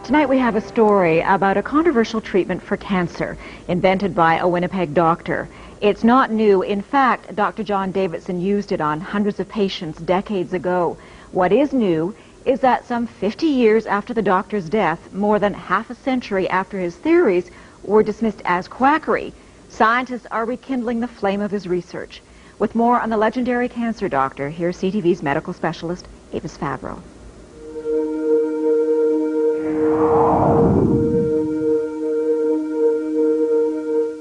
Tonight we have a story about a controversial treatment for cancer invented by a Winnipeg doctor. It's not new. In fact, Dr. John Davidson used it on hundreds of patients decades ago. What is new is that some 50 years after the doctor's death, more than half a century after his theories were dismissed as quackery, scientists are rekindling the flame of his research. With more on the legendary cancer doctor, here's CTV's medical specialist, Avis Favreau.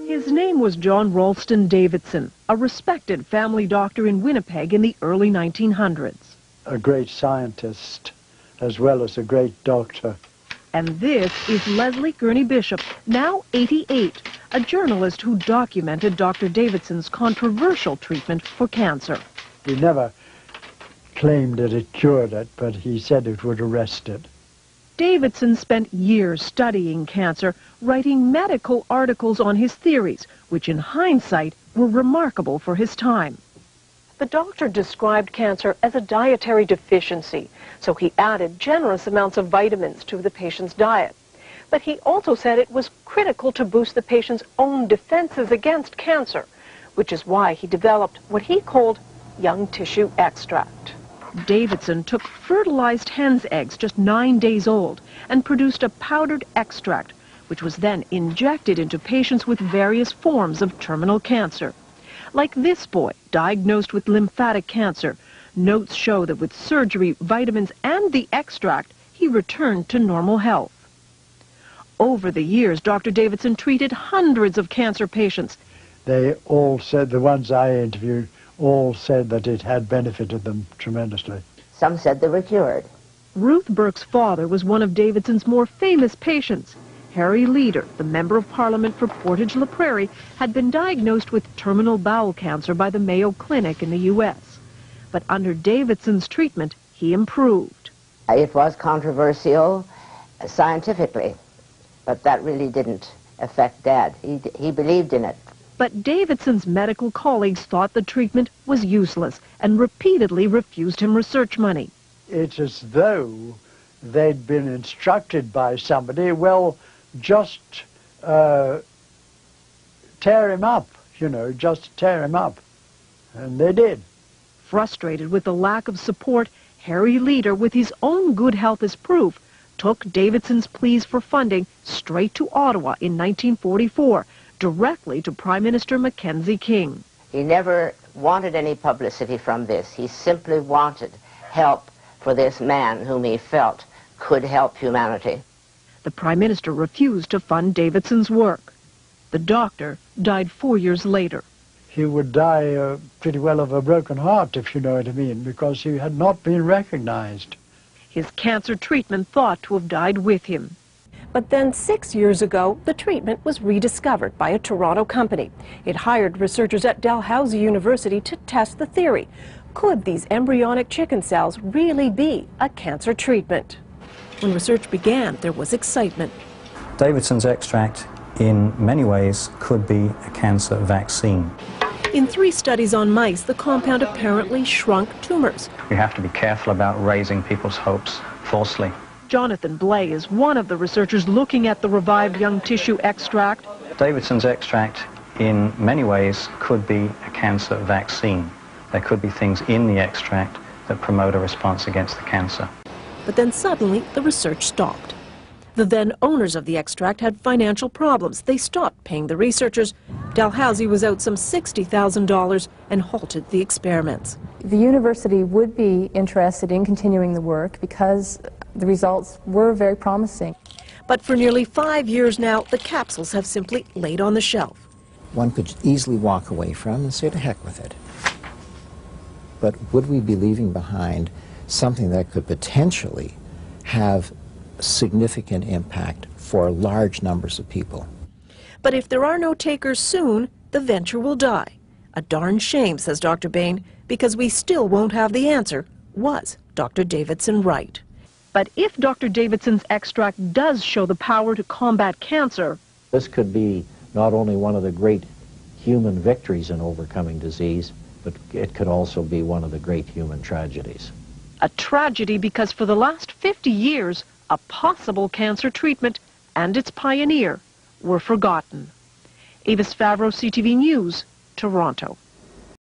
His name was John Ralston Davidson, a respected family doctor in Winnipeg in the early 1900s. A great scientist as well as a great doctor. And this is Leslie Gurney Bishop, now 88, a journalist who documented Dr. Davidson's controversial treatment for cancer. He never claimed that it cured it, but he said it would arrest it. Davidson spent years studying cancer, writing medical articles on his theories, which in hindsight were remarkable for his time. The doctor described cancer as a dietary deficiency, so he added generous amounts of vitamins to the patient's diet. But he also said it was critical to boost the patient's own defenses against cancer, which is why he developed what he called young tissue extract. Davidson took fertilized hen's eggs just 9 days old and produced a powdered extract, which was then injected into patients with various forms of terminal cancer. Like this boy, diagnosed with lymphatic cancer, notes show that with surgery, vitamins, and the extract, he returned to normal health. Over the years, Dr. Davidson treated hundreds of cancer patients. They all said, the ones I interviewed, all said that it had benefited them tremendously. Some said they were cured. Ruth Burke's father was one of Davidson's more famous patients. Harry Leader, the Member of Parliament for Portage-la Prairie, had been diagnosed with terminal bowel cancer by the Mayo Clinic in the U.S. But under Davidson's treatment, he improved. It was controversial scientifically, but that really didn't affect Dad. He believed in it. But Davidson's medical colleagues thought the treatment was useless and repeatedly refused him research money. It's as though they'd been instructed by somebody, well, just tear him up, just tear him up. And they did. Frustrated with the lack of support, Harry Leader, with his own good health as proof, took Davidson's pleas for funding straight to Ottawa in 1944, directly to Prime Minister Mackenzie King. He never wanted any publicity from this. He simply wanted help for this man whom he felt could help humanity. The Prime Minister refused to fund Davidson's work. The doctor died 4 years later. He would die pretty well of a broken heart, if you know what I mean, because he had not been recognized. His cancer treatment thought to have died with him. But then 6 years ago, the treatment was rediscovered by a Toronto company. It hired researchers at Dalhousie University to test the theory. Could these embryonic chicken cells really be a cancer treatment? When research began, there was excitement. Davidson's extract, in many ways, could be a cancer vaccine. In 3 studies on mice, the compound apparently shrunk tumors. We have to be careful about raising people's hopes falsely. Jonathan Blay is one of the researchers looking at the revived young tissue extract. Davidson's extract, in many ways, could be a cancer vaccine. There could be things in the extract that promote a response against the cancer. But then suddenly, the research stopped. The then owners of the extract had financial problems. They stopped paying the researchers. Dalhousie was out some $60,000 and halted the experiments. The university would be interested in continuing the work because the results were very promising. But for nearly 5 years now, the capsules have simply laid on the shelf. One could easily walk away from and say to heck with it. But would we be leaving behind something that could potentially have significant impact for large numbers of people? But if there are no takers soon, the venture will die. A darn shame, says Dr. Bain, because we still won't have the answer. Was Dr. Davidson right? But if Dr. Davidson's extract does show the power to combat cancer, this could be not only one of the great human victories in overcoming disease, but it could also be one of the great human tragedies. A tragedy because for the last 50 years, a possible cancer treatment, and its pioneer were forgotten. Avis Favreau, CTV News, Toronto.